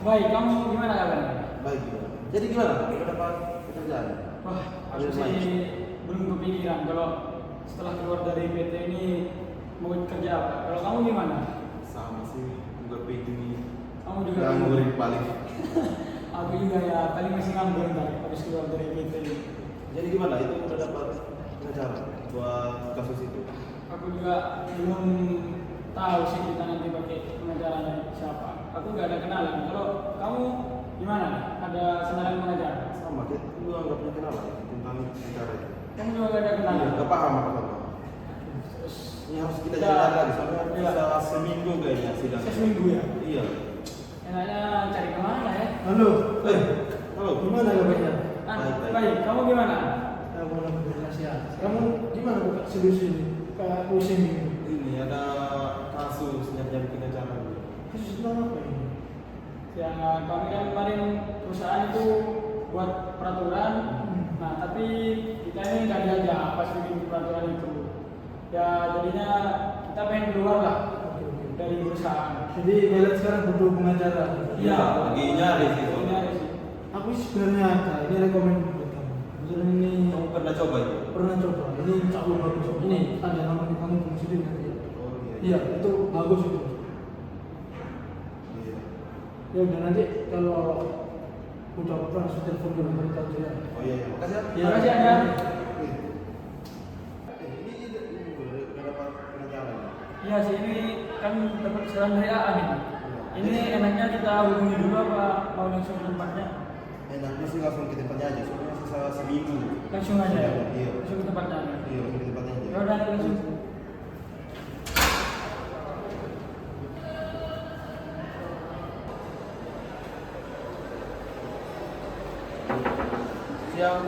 Baik, kamu gimana kabarnya? Baik juga. Jadi gimana? Kita dapat pekerjaan? Wah, aku sih belum kepikiran kalau setelah keluar dari PT ini mau kerja apa. Kalau kamu gimana? Sama sih, juga pengen Kamu juga nganggurin paling. Aku juga ya, paling masih nganggur ntar habis keluar dari PT ini. Jadi gimana? Itu udah dapat pengacara buat kasus itu? Aku juga belum tahu sih kita nanti pakai pengacara dari siapa. Aku nggak ada kenalan. Kalau kamu gimana nih? Ada kenalan pengacara? Sama, kita juga nggak punya kenalan tentang pengacara itu. Kamu juga nggak ada kenalan? Iya, nggak paham apa-apa. Terus Ini harus kita udah- jalan lagi, soalnya iya. bisa seminggu kayaknya sidang. Seminggu ya? Iya. Enaknya cari kemana ya? Halo, Halo. gimana kabarnya? Baik, kamu gimana? Alhamdulillah sehat. Kamu gimana buka serius ini? Kayak pusing ini. Ini ada kasus nyari pengacara. Kasus tentang apa ini? Ya, kami kan kemarin perusahaan itu buat peraturan. Nah, tapi kita ini nggak diajak pas bikin peraturan itu. Ya, jadinya kita pengen keluar lah dari perusahaan. Jadi kalian sekarang butuh pengacara. Iya. Lagi nyari sih. Ini ada sih. Aku sebenarnya ada. Ini rekomend buat kamu. Misalnya ini Kamu pernah coba itu? pernah coba. Ini cakup bagus. Ini ada nama di kamu fungsi nanti. Oh Iya, itu bagus itu. Iya. Ya udah nanti kalau udah langsung telepon dulu beritahu saya. Oh iya, makasih ya. Terima kasih Anda. Ini udah dapat pengacara. Iya sih, ini kan dapat saran dari AA nih. Ini enaknya kita hubungi dulu apa mau langsung ke tempatnya? Enaknya sih langsung ke tempatnya aja, soalnya sisa seminggu. Langsung aja. Iya. Langsung ke tempatnya. Iya, langsung ke tempatnya aja. Ya udah langsung. Siang.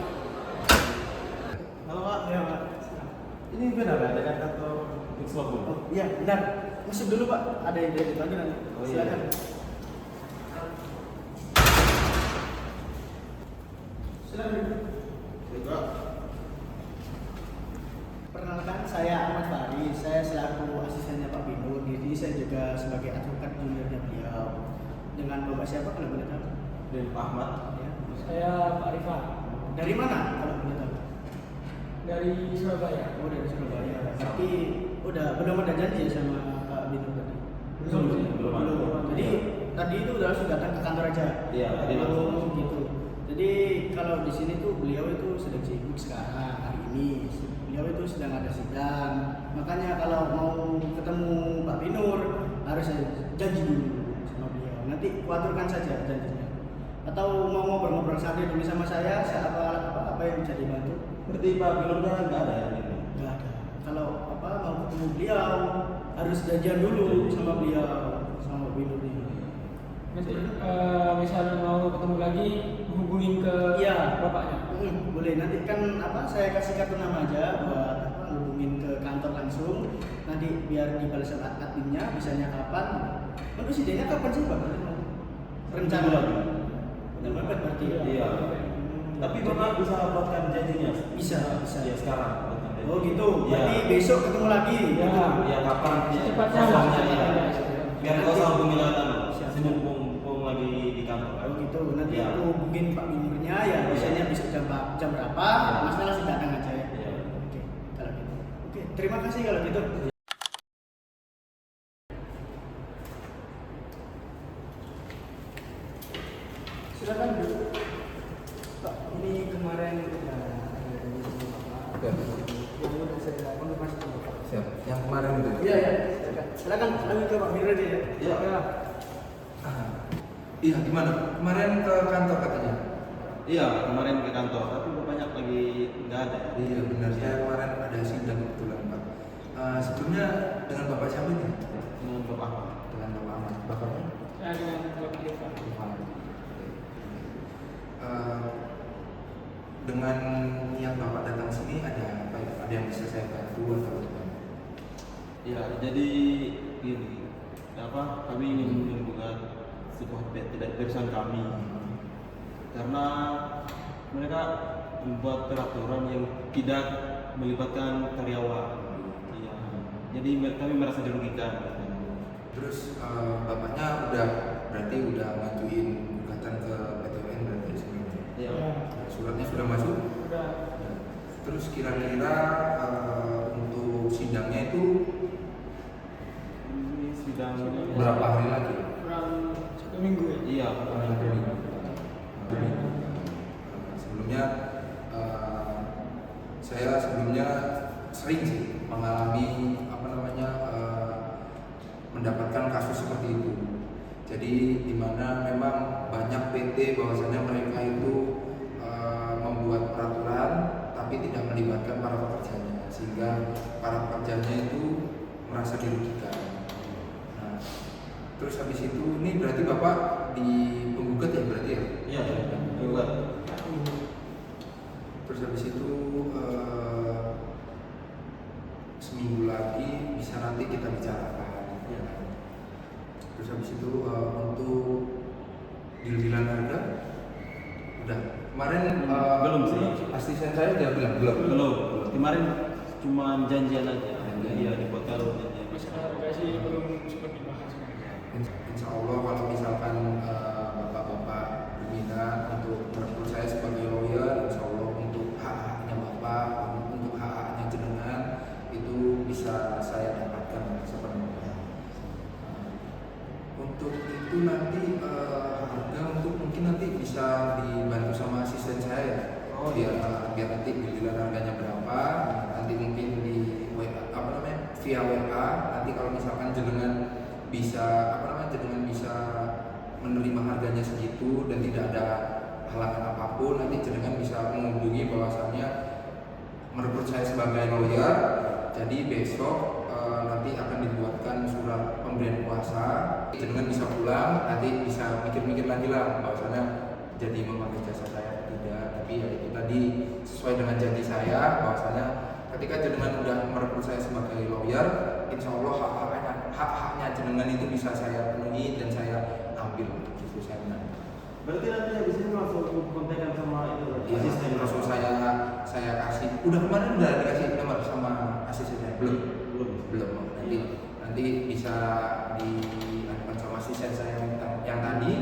Halo Pak. Iya, Pak. Ini benar ada kan kantor Mixlabel? Oh, iya, benar. Masuk dulu, Pak. Ada yang dari tadi nanti. Oh, iya. Silakan. Silakan. Juga. Perkenalkan, saya Ahmad Fahri. Saya selaku asistennya Pak Binur. Jadi saya juga sebagai advokat juniornya beliau. Dengan Bapak siapa kalau boleh tahu? Dan Pak Ahmad. Ya. Saya Pak Rifan Dari mana kalau boleh tahu? dari Surabaya. Oh, dari Surabaya. Tapi belum ada janji ya sama Pak Binur tadi? Belum. Jadi tadi itu udah langsung datang ke kantor aja. Iya, tadi langsung. Oh, gitu. Jadi kalau di sini tuh beliau itu sedang sibuk sekarang hari ini. Beliau itu sedang ada sidang. Makanya kalau mau ketemu Pak Binur harus janji dulu sama beliau. Nanti kuaturkan saja janjinya. Atau mau ngobrol-ngobrol santai dulu sama saya apa yang bisa dibantu? Berarti Pak Bilurnya nggak ada ya ini? Enggak ada. Kalau mau ketemu beliau harus janjian dulu sama beliau sama Pak Binur ini. Nanti misalnya mau ketemu lagi hubungin ke Iya. bapaknya. Boleh, nanti kan saya kasih kartu nama aja buat hubungin ke kantor langsung. Nanti biar dibalas adminnya, bisanya kapan. Terus idenya kapan sih Pak? Rencana lagi. Udah mepet berarti ya? Iya. Tapi Bapak bisa buatkan janjinya? Bisa. Ya sekarang. Oh gitu, Iya. berarti besok ketemu lagi. Ya. gitu. Ya kapan? Secepatnya Kosongnya, lah, iya. secepatnya. Biar kau sama hubungi lewat Siap. mumpung lagi di kantor. Oh gitu, nanti Iya. aku hubungin Pak Binurnya ya, biasanya besok jam berapa, Iya. Mas langsung datang aja ya. Iya. Oke, kalau gitu. Oke, terima kasih kalau gitu. Silakan dulu. Pak, ini kemarin udah ada dari Bapak. Oke. Yang udah saya konfirmasi ke Bapak. Siap. Yang kemarin itu. Iya, iya. Silakan lanjut ke Pak Binur aja ya. Iya. Ah. Iya, gimana? Kemarin ke kantor katanya. Iya, kemarin ke kantor, tapi bapaknya lagi nggak ada. Iya, benar. Saya kemarin ada sidang kebetulan, Pak. Sebelumnya dengan Bapak siapa ini? Dengan Bapak Ahmad. Dengan Bapak Ahmad. Bapaknya? Saya dengan Bapak Rifan. Irfan. Dengan yang Bapak datang sini ada apa ya? Ada yang bisa saya bantu atau apa? Ya, jadi gini, kami ingin menggugat sebuah PT dari perusahaan kami karena mereka membuat peraturan yang tidak melibatkan karyawan. Iya. Jadi kami merasa dirugikan. Terus bapaknya udah berarti udah ngajuin gugatan ke PT UN berarti sebelumnya. Iya. Suratnya sudah masuk. Udah. Terus kira-kira untuk sidangnya itu Ini sidang berapa hari lagi? Kurang 1 minggu ya. Iya, Satu minggu. Sebelumnya saya sebelumnya sering sih mengalami mendapatkan kasus seperti itu. Jadi di mana memang banyak PT bahwasanya mereka itu membuat peraturan tapi tidak melibatkan para pekerjanya, sehingga para pekerjanya itu merasa dirugikan. Nah, terus habis itu ini berarti Bapak di penggugat ya berarti ya? Iya, buat. Terus habis itu seminggu lagi bisa nanti kita bicarakan. Ya. Terus habis itu untuk deal-dealan harga udah kemarin Belum sih. asisten saya udah bilang Belum. Kemarin cuma janjian aja. Iya, di hotel janjian. Masalah harga sih belum sempat dibahas. Insya Allah kalau misalkan bapak-bapak berminat untuk merekrut saya sebagai lawyer, insya Allah untuk hak-haknya bapak, untuk hak-haknya jenengan itu bisa saya dapatkan sepenuhnya. Untuk itu nanti harga untuk mungkin nanti bisa dibantu sama asisten saya. Biar nanti dealan harganya berapa, nanti mungkin di WA, via WA. Nanti kalau misalkan jenengan bisa jenengan bisa menerima harganya segitu dan tidak ada halangan apapun, nanti jenengan bisa menghubungi bahwasannya merekrut saya sebagai lawyer. Jadi besok nanti akan dibuatkan surat pemberian kuasa. Jenengan bisa pulang, nanti bisa mikir-mikir lagi lah bahwasannya jadi memakai jasa saya atau tidak. Tapi ya itu tadi sesuai dengan janji saya bahwasannya ketika jenengan udah merekrut saya sebagai lawyer, insya Allah hak-haknya jenengan itu bisa saya penuhi dan saya ambil gitu saya menang. Berarti nanti habis ini langsung kontekan sama itu Iya, asisten. langsung saya kasih. Udah kemarin udah dikasih nomor sama asistennya belum? Belum. Nanti bisa dilakukan sama asisten saya yang tadi.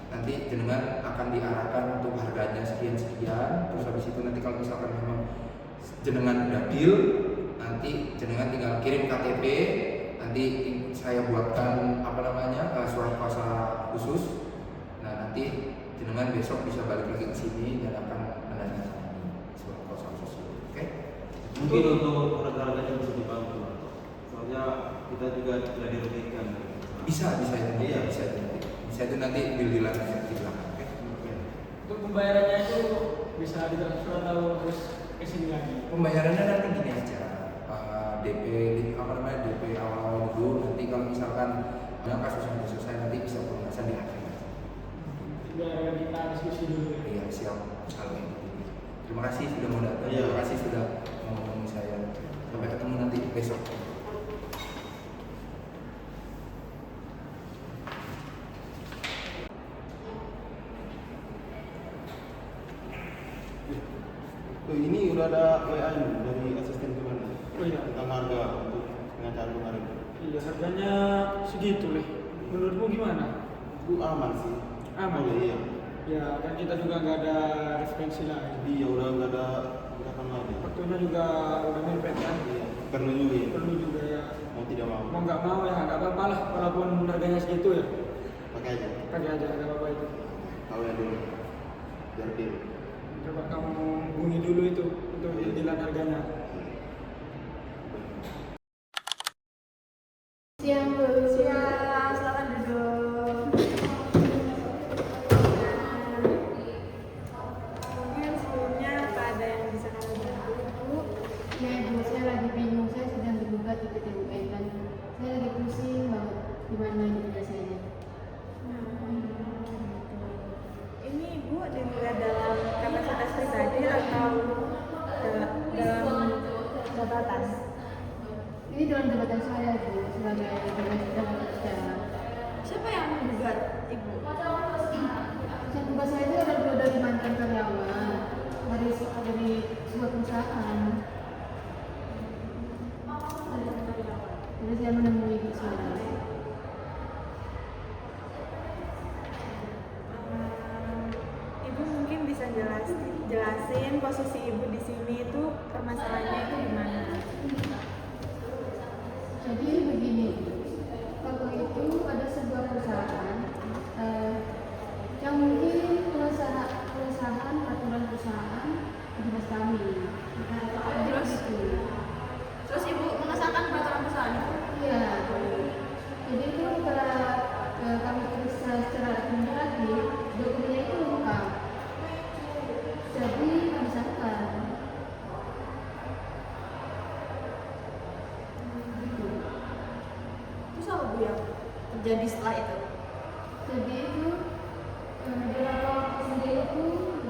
Nanti jenengan akan diarahkan untuk harganya sekian. Terus habis itu nanti kalau misalkan memang jenengan udah deal, nanti jenengan tinggal kirim KTP. Nanti saya buatkan surat kuasa khusus. Nah nanti jenengan besok bisa balik lagi ke sini dan akan menandatangani surat kuasa khusus. Oke? Mungkin untuk harga-harganya bisa dibantu. Soalnya kita juga tidak dirugikan. Bisa itu. Iya. Bisa itu nanti deal-dealan di belakang. Oke? Untuk pembayarannya itu bisa ditransfer atau harus ke sini lagi. Pembayarannya nanti gini aja. DP awal dulu. Nanti kalau misalkan kasus yang sudah selesai nanti bisa pelunasan di akhir. Biar kita diskusi dulu. Iya siap kalau itu. Terima kasih sudah mau datang. Iya. Terima kasih sudah mau ngomong saya. Sampai ketemu nanti besok. Ini udah ada WA dari asisten kemarin. Oh iya. Tentang harga untuk pengacara kemarin. Iya, harganya segitu nih. Menurutmu gimana? Itu aman sih. Aman? Oh, iya. Ya, kan kita juga nggak ada referensi lain. Iya, udah nggak ada harapan lagi. Waktunya juga udah mepet kan? Iya. Perlu juga ya. Perlu juga ya. Mau tidak mau. Mau nggak mau ya nggak apa-apa lah. Walaupun harganya segitu ya. Pakai aja. Pakai aja nggak apa-apa itu. Tahu ya dulu. Biar deal. Coba kamu hubungi dulu itu untuk dealan harganya. Siang Bu. Siang, selamat duduk. Mungkin sebelumnya apa ada yang bisa kamu bantu Bu? Ya ibu, saya lagi bingung, saya sedang digugat di PT UN dan saya lagi pusing banget gimana ini penyelesaiannya. Ini Ibu digugat dalam kapasitas pribadi atau dalam jabatan? Ini dalam jabatan saya ibu sebagai direktur kerja. Siapa yang menggugat Ibu? Yang tugas saya itu adalah dari mantan karyawan dari sebuah perusahaan. Jadi saya menemui ibu saya. permasalahannya itu gimana? Jadi begini, waktu itu ada sebuah perusahaan yang mungkin pengesahan peraturan perusahaan di dinas kami. Terus? Gitu. Terus ibu mengesahkan peraturan perusahaan itu? Iya. Jadi itu setelah kami periksa secara administratif, dokumennya itu lengkap. Jadi kami sahkan. Gitu. Terus apa Bu yang terjadi setelah itu? Jadi itu beberapa waktu sendiri itu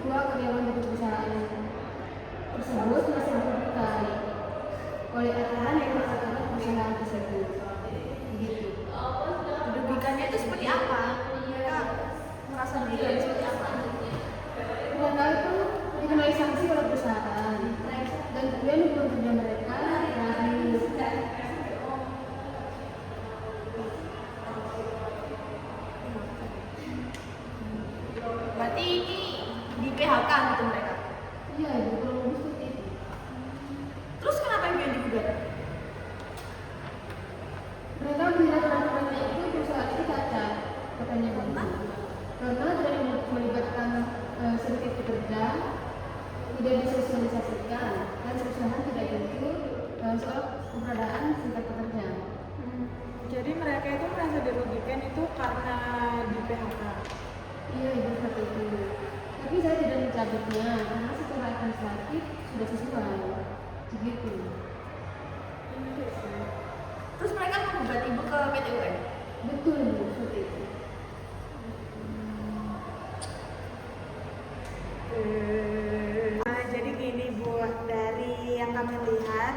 dua karyawan dari perusahaan tersebut masih dirugikan oleh aturan yang ditetapkan perusahaan tersebut. Begitu. Dirugikannya itu seperti apa? Mereka merasa dirugikan seperti apa? Mereka itu dikenai sanksi oleh perusahaan dan kemudian hubungan kerja mereka berakhir. Berarti ini di PHK gitu mereka. Iya, itu kurang lebih seperti itu. Terus kenapa ibu yang digugat? Mereka menilai peraturannya itu perusahaan itu cacat, katanya begitu. Karena dari melibatkan sedikit pekerja tidak disosialisasikan dan perusahaan tidak tentu soal keberadaan serikat pekerja. Jadi mereka itu merasa dirugikan itu karena di PHK. Iya, ibu seperti itu. Tapi saya tidak mencabutnya karena secara administratif sudah sesuai. Begitu. Terus mereka menggugat ibu ke PT UN? Betul, ibu seperti itu. Jadi gini Bu, dari yang kami lihat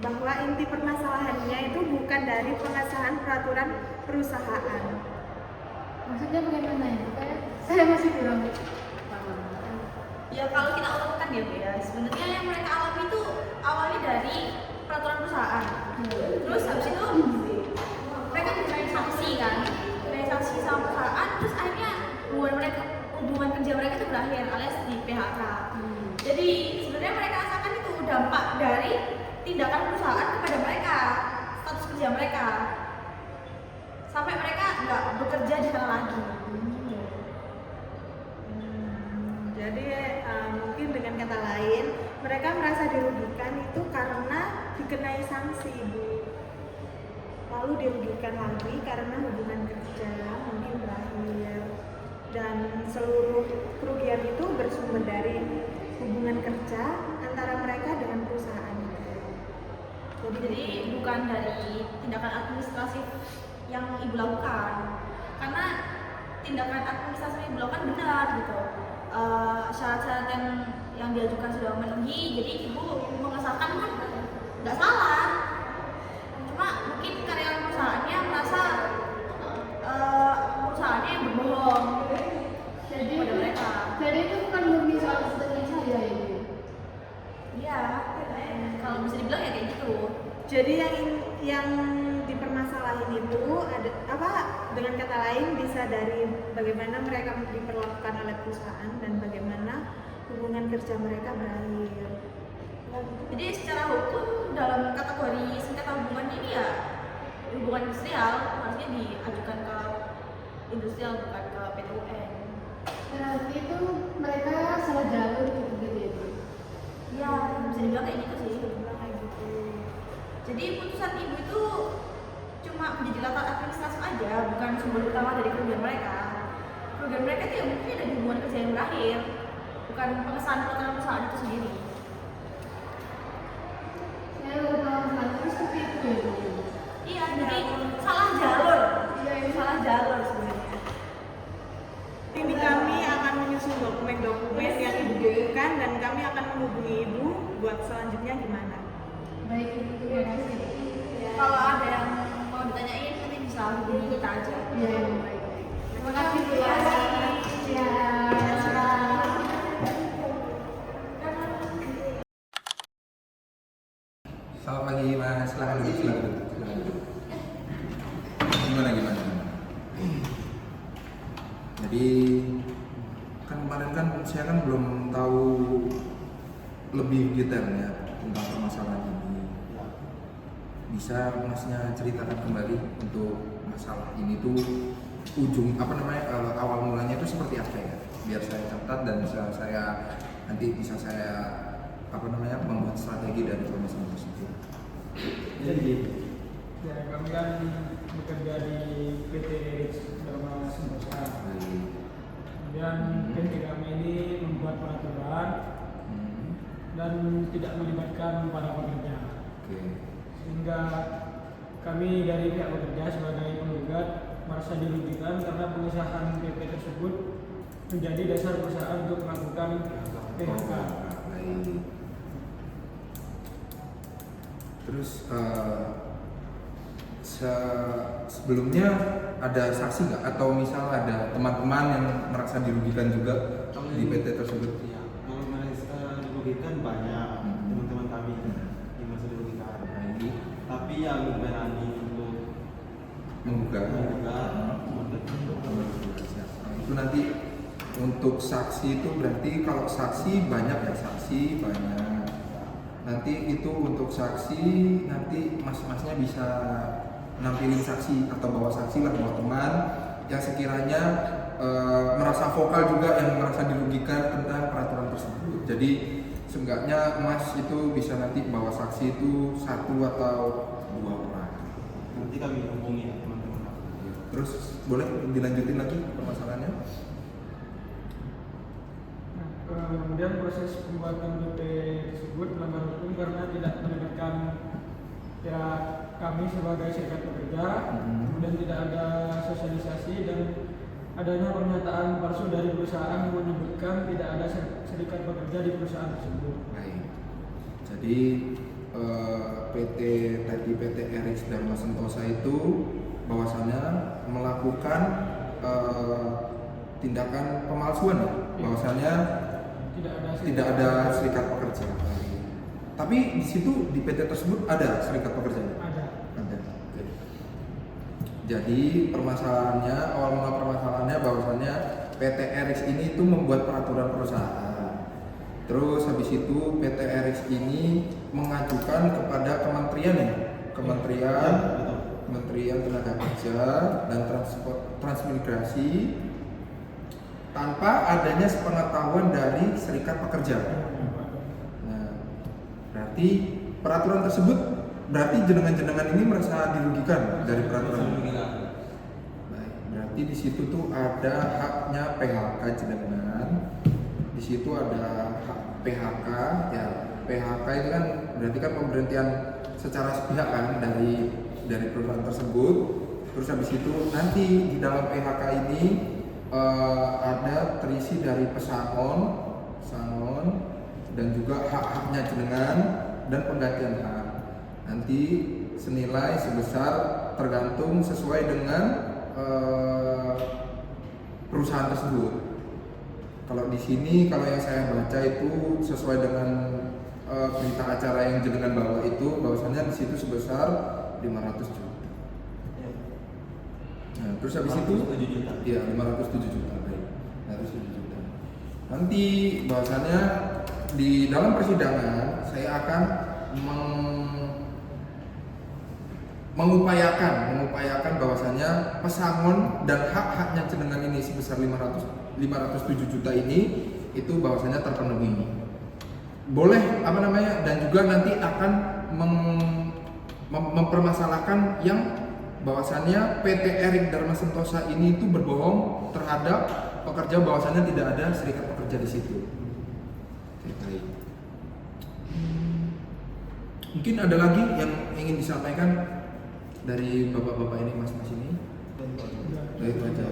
bahwa inti permasalahannya itu bukan dari pengesahan peraturan perusahaan. Maksudnya bagaimana ya? Saya masih kurang paham. Ya kalau kita urutkan ya Bu ya, sebenarnya yang mereka alami itu awalnya dari peraturan perusahaan. Terus habis itu mereka dikenai sanksi kan, dikenai sanksi sama perusahaan, terus akhirnya hubungan kerja mereka itu berakhir alias di PHK. Jadi sebenarnya mereka rasakan itu dampak dari tindakan perusahaan kepada mereka, status kerja mereka, sampai mereka nggak bekerja di sana lagi. Jadi mungkin dengan kata lain mereka merasa dirugikan itu karena dikenai sanksi Bu. Lalu dirugikan lagi karena hubungan kerja mungkin berakhir dan seluruh kerugian itu bersumber dari hubungan kerja antara mereka dengan perusahaan. Jadi bukan dari tindakan administratif yang ibu lakukan, karena tindakan administratif yang ibu lakukan benar gitu. Syarat-syarat yang diajukan sudah memenuhi, jadi ibu mengesahkan pun nggak salah. Cuma mungkin karyawan perusahaannya merasa perusahaannya yang berbohong pada mereka. Jadi itu bukan murni soal kesenangan saya ini. Iya, kalau bisa dibilang ya kayak gitu. Jadi yang dipermasalahin itu ada apa? Dengan kata lain bisa dari bagaimana mereka diperlakukan oleh perusahaan dan bagaimana hubungan kerja mereka berakhir. Jadi secara hukum dalam kategori sengketa hubungan ini ya hubungan industrial harusnya diajukan ke industrial bukan ke PT UN. Berarti itu mereka salah jalur gitu ya. Ya bisa dibilang kayak gitu sih. Bilang kayak gitu. Jadi putusan ibu itu cuma menjadi latar administratif aja, bukan sumber utama dari kerugian mereka. Kerugian mereka itu ya mungkin ada di hubungan kerja yang berakhir, bukan pengesahan peraturan perusahaan itu sendiri. Saya udah paham lagi seperti itu ya. Iya, jadi salah jalur. Iya, ini salah jalur sebenarnya. Ini kami akan menyusun dokumen-dokumen yang ibu butuhkan dan kami akan menghubungi ibu buat selanjutnya gimana. Baik, ibu terima kasih. Kalau ada yang mau ditanyain nanti bisa hubungi kita aja. Iya, baik. Terima kasih Bu ya. Ya. Selamat pagi Mas, silakan duduk, silakan duduk. Gimana? Jadi kan kemarin kan saya kan belum tahu lebih detailnya tentang permasalahan ini. Ya. Bisa masnya ceritakan kembali untuk masalah ini tuh awal mulanya itu seperti apa ya? Biar saya catat dan bisa saya membuat strategi dari permasalahan tersebut. Jadi Ya, kami kan bekerja di PT Dharma Sentosa. Kemudian PT kami ini membuat peraturan dan tidak melibatkan para pekerja. Oke. Sehingga kami dari pihak pekerja sebagai penggugat merasa dirugikan karena pengesahan PP tersebut menjadi dasar perusahaan untuk melakukan PHK. Baik. Terus sebelumnya ada saksi nggak atau misal ada teman-teman yang merasa dirugikan juga di PT tersebut? ya, kalau mereka dirugikan banyak teman-teman kami yang merasa dirugikan. Tapi yang berani untuk Menggugat. Itu nanti untuk saksi itu berarti kalau saksi banyak ya, saksi banyak. Nanti itu untuk saksi nanti mas-masnya bisa nampilin saksi atau bawa saksi lah, bawa teman yang sekiranya merasa vokal juga, yang merasa dirugikan tentang peraturan tersebut. Jadi seenggaknya mas itu bisa nanti bawa saksi itu 1 atau 2 orang. Nanti kami hubungi ya teman-teman. Terus boleh dilanjutin lagi permasalahannya? Nah, kemudian proses pembuatan BP tersebut melanggar hukum karena tidak melibatkan ya kami sebagai serikat pekerja, kemudian tidak ada sosialisasi dan adanya pernyataan palsu dari perusahaan yang menyebutkan tidak ada serikat pekerja di perusahaan tersebut. Baik. Jadi PT Eriks Dharma Sentosa itu bahwasannya melakukan tindakan pemalsuan ya, bahwasannya tidak ada serikat pekerja. Tapi di situ di PT tersebut ada serikat pekerjanya. Ada. Oke. Jadi permasalahannya, awal mula permasalahannya bahwasannya PT Eriks ini itu membuat peraturan perusahaan. Terus habis itu PT Eriks ini mengajukan kepada kementerian ya, Kementerian Tenaga Kerja dan Transmigrasi tanpa adanya sepengetahuan dari serikat pekerja. Nah, berarti peraturan tersebut berarti jenengan-jenengan ini merasa dirugikan dari peraturan. Baik, berarti di situ tuh ada haknya PHK jenengan. Di situ ada hak PHK ya. PHK itu kan berarti kan pemberhentian secara sepihak kan dari perusahaan tersebut. Terus habis itu nanti di dalam PHK ini ada terisi dari pesangon dan juga hak-haknya jenengan dan penggantian hak. Nanti senilai sebesar tergantung sesuai dengan perusahaan tersebut. Kalau di sini kalau yang saya baca itu sesuai dengan berita acara yang jenengan bawa itu bahwasannya di situ sebesar 500 juta. Nah, terus habis itu 507 juta. Iya, 507 juta. Baik. 507 juta. Nanti bahwasannya di dalam persidangan saya akan mengupayakan bahwasannya pesangon dan hak-haknya jenengan ini sebesar 507 juta ini itu bahwasannya terpenuhi. Boleh dan juga nanti akan mempermasalahkan yang bahwasannya PT Eriks Dharma Sentosa ini itu berbohong terhadap pekerja bahwasannya tidak ada serikat pekerja di situ. Baik. Mungkin ada lagi yang ingin disampaikan dari bapak-bapak ini, mas-mas ini? Baik aja.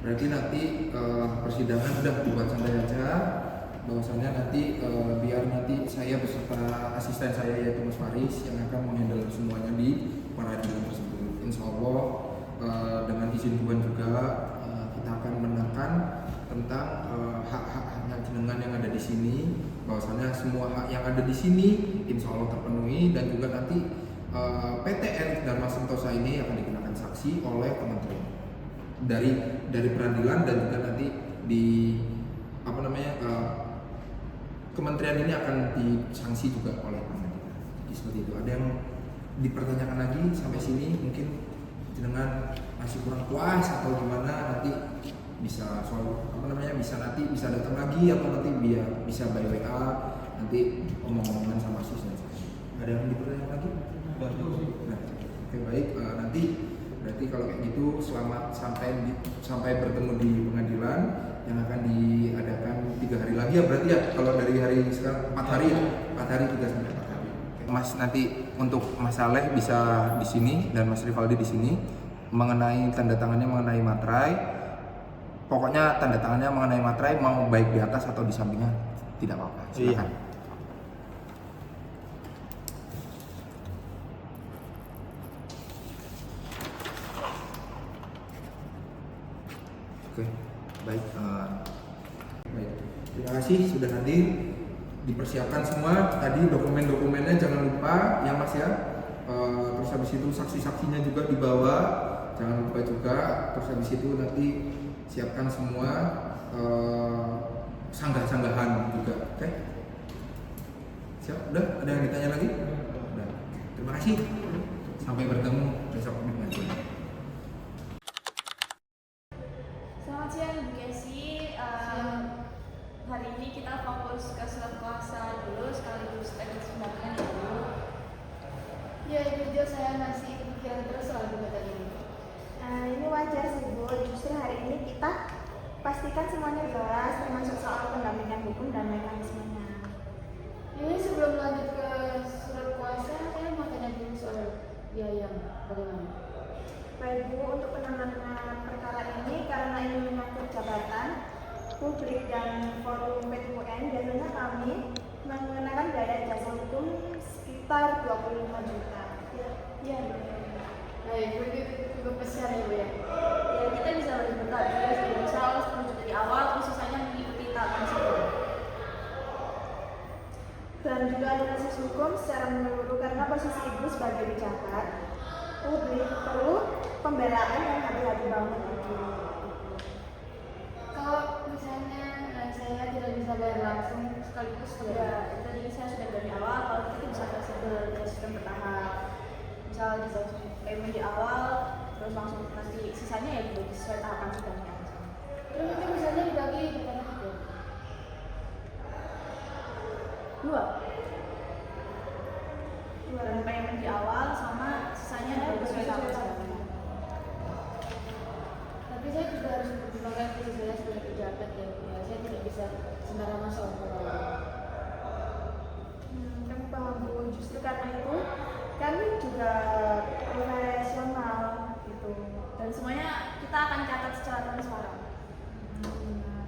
Berarti nanti persidangan sudah dibuat santai aja. Bahwasannya nanti biar nanti saya beserta asisten saya yaitu Mas Faris yang akan menghandle semuanya di peradilan tersebut. Insya Allah dengan izin Tuhan juga kita akan menangkan tentang hak-haknya jenengan yang ada di sini. Bahwasannya semua hak yang ada di sini insya Allah terpenuhi dan juga nanti PT Eriks Dharma Sentosa ini akan dikenakan saksi oleh kementerian dari peradilan dan juga nanti di kementerian ini akan disanksi juga oleh pengadilan. Jadi seperti itu. Ada yang dipertanyakan lagi sampai sini, mungkin jenengan masih kurang puas atau gimana, nanti bisa bisa nanti bisa datang lagi atau nanti bisa by WA nanti omong-omongan sama sis dan sebagainya. Ada yang dipertanyakan lagi? Nah, oke baik, nanti berarti kalau kayak gitu selamat sampai bertemu di pengadilan yang akan diadakan 3 hari lagi ya berarti ya, kalau dari hari sekarang 4 hari ya, 4 hari 3 sampai 4 hari. Mas nanti untuk Mas Saleh bisa di sini dan Mas Rivaldi di sini mengenai tanda tangannya mengenai materai. Pokoknya tanda tangannya mengenai materai mau baik di atas atau di sampingnya tidak apa-apa. Silakan. Iya. Oke, baik. Baik. Terima kasih sudah hadir. Dipersiapkan semua. Tadi dokumen-dokumennya jangan lupa ya Mas ya. Terus habis itu saksi-saksinya juga dibawa, jangan lupa juga. Terus habis itu nanti siapkan semua sanggah-sanggahan juga. Oke? Siap? Udah? Ada yang ditanya lagi? Udah. Terima kasih. Sampai bertemu besok di pengadilan. Selamat siang Bu Kesi. Hari ini kita fokus ke surat kuasa dulu sekaligus teknis pembahasan ya Bu. Ya, itu dia, saya masih kepikiran terus soal gugatan ini. Ini wajar sih Bu, justru hari ini kita pastikan semuanya jelas termasuk soal pendampingan hukum dan mekanismenya. Ini sebelum lanjut ke surat kuasa, saya mau tanya dulu soal biaya, bagaimana? Baik Bu, untuk penanganan perkara ini karena ini menyangkut jabatan publik dan forum PTUN, biasanya kami mengenakan biaya jasa hukum sekitar 25 juta. Iya. Baik, begitu cukup besar ya Bu ya. Ya kita bisa lebih bertanya, misal 10 juta di awal, terus sisanya mengikuti tahapan sebelum. Dan juga analisis hukum secara menyeluruh karena posisi Ibu sebagai pejabat publik perlu pembelaan yang hati-hati banget Ibu. Kalau misalnya saya tidak bisa bayar langsung sekaligus Ya, tadi saya sudah dari awal, kalau kita bisa fleksibel dari sistem bertahap. Misal bisa payment di awal, terus langsung nanti sisanya ya dibagi sesuai tahapan sidangnya. terus nanti misalnya dibagi di tanah itu. Dua dan payment di awal sama sisanya dibagi sesuai tahapan sidangnya. Tapi saya juga harus mempertimbangkan posisi saya sebagai pejabat ya Bu ya. Saya tidak bisa sembarangan masuk ke Kami paham Bu, justru karena itu kami juga profesional gitu. Dan semuanya kita akan catat secara transparan.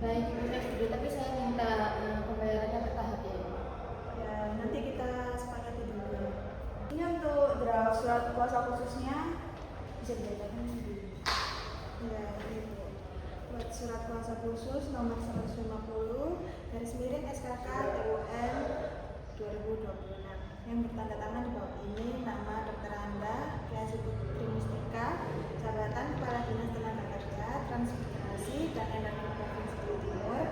Baik, saya setuju, tapi saya minta pembayarannya bertahap ya. Ya, nanti kita sepakati dulu. Ini untuk draft surat kuasa khususnya bisa dibacakan di ya, ini Bu. Buat surat kuasa khusus nomor 150 garis miring SKK TUN 2026 yang bertanda tangan di bawah ini nama Dr. Anda Kreasi Putri Mustika, jabatan Kepala Dinas Tenaga Kerja, Transmigrasi dan Energi Provinsi Jawa Timur,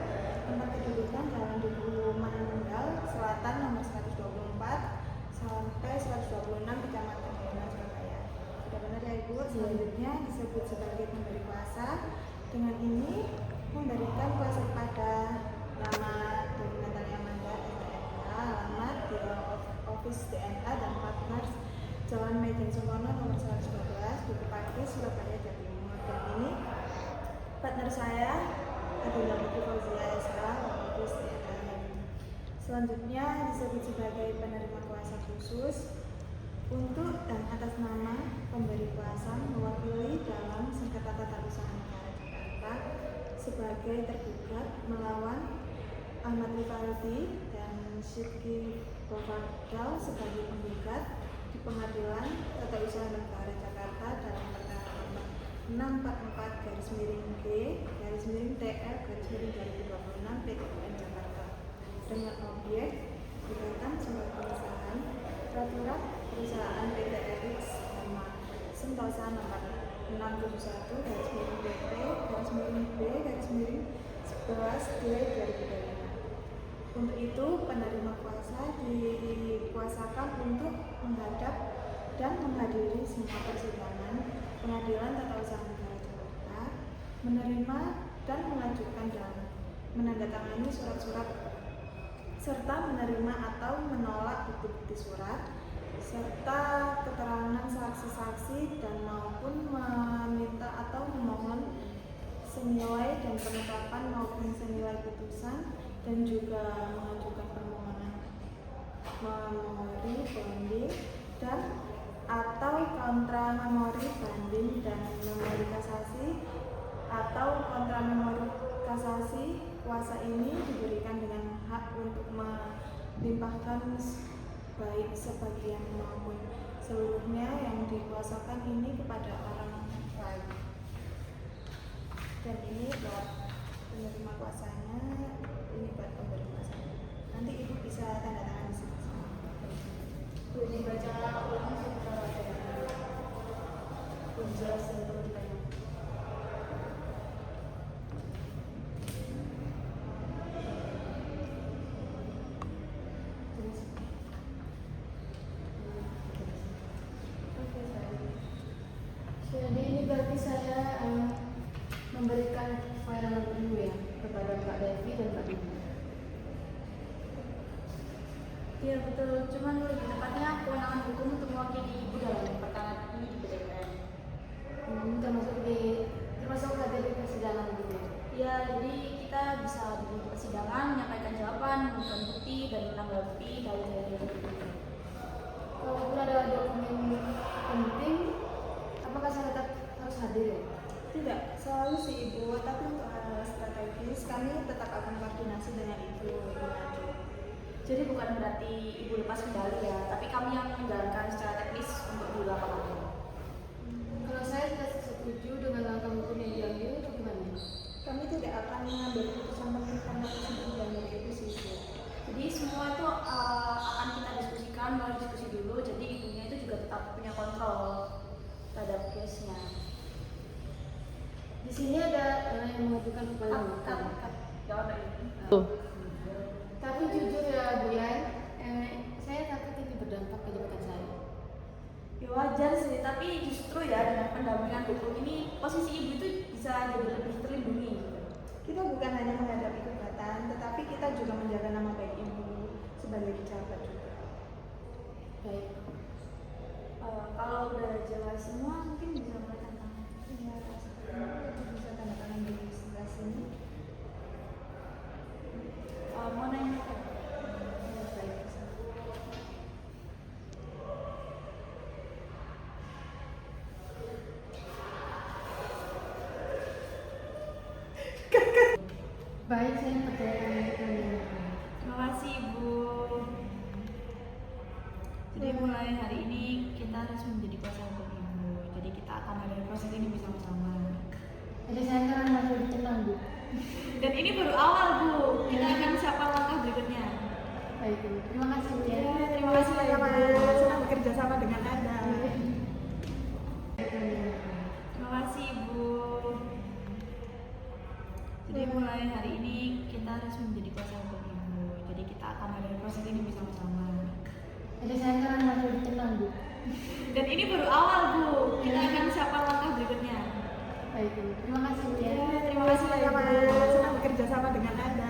tempat kedudukan Jalan Dukuh Manunggal Selatan nomor 124 sampai 126 Kecamatan Bayana, Surabaya. Sudah benar ya Ibu? Selanjutnya disebut sebagai pemberi kuasa. Dengan ini memberikan kuasa kepada nama Dr. Amanda STNK, alamat di Office DNA dan Partners Jalan Medan Sungkono nomor 112 Dukuh Pati, Surabaya, Jawa Timur. Dan ini partner saya adalah Putri Fauzia SK, Office DNA. Selanjutnya disebut sebagai penerima kuasa khusus untuk dan atas nama pemberi kuasa mewakili dalam sengketa tata usaha negara Jakarta sebagai tergugat melawan Ahmad Rivaldi dan Sidki Bovardal sebagai penggugat di Pengadilan Tata Usaha Negara Jakarta dalam perkara nomor 644 garis miring G garis miring TR garis miring 2026 PTUN Jakarta dengan objek gugatan surat pengesahan peraturan perusahaan PT RX nama Sentosa nomor 671 garis miring BP garis miring B garis miring 11 D 2025. Untuk itu, penerima kuasa dikuasakan untuk menghadap dan menghadiri semua persidangan Pengadilan Tata Usaha Negara Jakarta, menerima dan mengajukan dan menandatangani surat-surat serta menerima atau menolak bukti-bukti surat serta keterangan saksi-saksi dan maupun meminta atau memohon senilai dan penetapan maupun senilai putusan dan juga mengajukan permohonan memori banding dan atau kontra memori banding dan memori kasasi atau kontra memori kasasi. Kuasa ini diberikan dengan hak untuk melimpahkan baik sebagian maupun seluruhnya yang dikuasakan ini kepada orang lain. Dan ini buat penerima kuasanya, ini buat pemberi kuasanya. Nanti ibu bisa tanda tangan di sini. Boleh dibaca ulang sebentar aja. Penjelasan tentang jadi ini berarti saya memberikan kewenangan dulu ya kepada Kak Devi dan Kak Ibu. Iya betul, cuman lebih tepatnya kewenangan hukum untuk mewakili ibu dalam perkara ini di PTPN. Termasuk hadir di persidangan gitu ya. Ya, jadi kita bisa di persidangan menyampaikan jawaban, memberikan bukti dan menanggapi dalil-dalil itu. Kalaupun ada dokumen penting, apakah saya tetap harus hadir ya? Tidak, selalu sih ibu, tapi untuk hal strategis kami tetap akan koordinasi dengan ibu Najwa. Jadi bukan berarti ibu lepas kendali ya, tapi kami yang menjalankan secara teknis untuk di lapangan. Kalau saya tidak setuju dengan langkah hukum yang diambil, itu gimana? Kami tidak akan mengambil keputusan penting karena kesimpulan dari itu sih ibu. Jadi semua itu akan kita diskusikan, melalui diskusi dulu. Jadi ibunya itu juga tetap punya kontrol terhadap case-nya. Di sini ada yang mengajukan upaya hukum. Jawab dari Tapi jujur ya Bu ya, saya takut ini berdampak ke jabatan saya. Ya wajar sih, tapi justru ya dengan pendampingan hukum ini posisi ibu itu bisa jadi lebih terlindungi. Kita bukan hanya menghadapi gugatan, tetapi kita juga menjaga nama baik ibu sebagai pejabat juga. Baik. Kalau udah jelas semua, mungkin bisa mulai tantangan. Iya, ibu bisa tanda tangan di sebelah sini. Mau nanya? Ya, baik. Baik, saya percayakan kalian. Terima kasih Ibu. Jadi mulai hari ini kita harus menjadi kuasa hukum Ibu. Jadi kita akan ada proses ini bersama-sama. Jadi saya sekarang masih lebih tenang Bu. Dan ini baru awal Bu. Kita akan siapa langkah berikutnya. Baik Bu. Terima kasih Bu ya. Ya, terima kasih sama senang bekerja sama dengan Anda. Terima kasih Ibu. Jadi mulai hari ini kita harus menjadi kuasa hukum Ibu. Jadi kita akan ada proses ini bersama-sama. Jadi saya sekarang masih lebih tenang Bu. Dan ini baru awal Bu. Kita akan siapa langkah berikutnya. Baik Bu. Terima kasih Bu ya. Ya, terima kasih sama senang bekerja sama dengan Anda.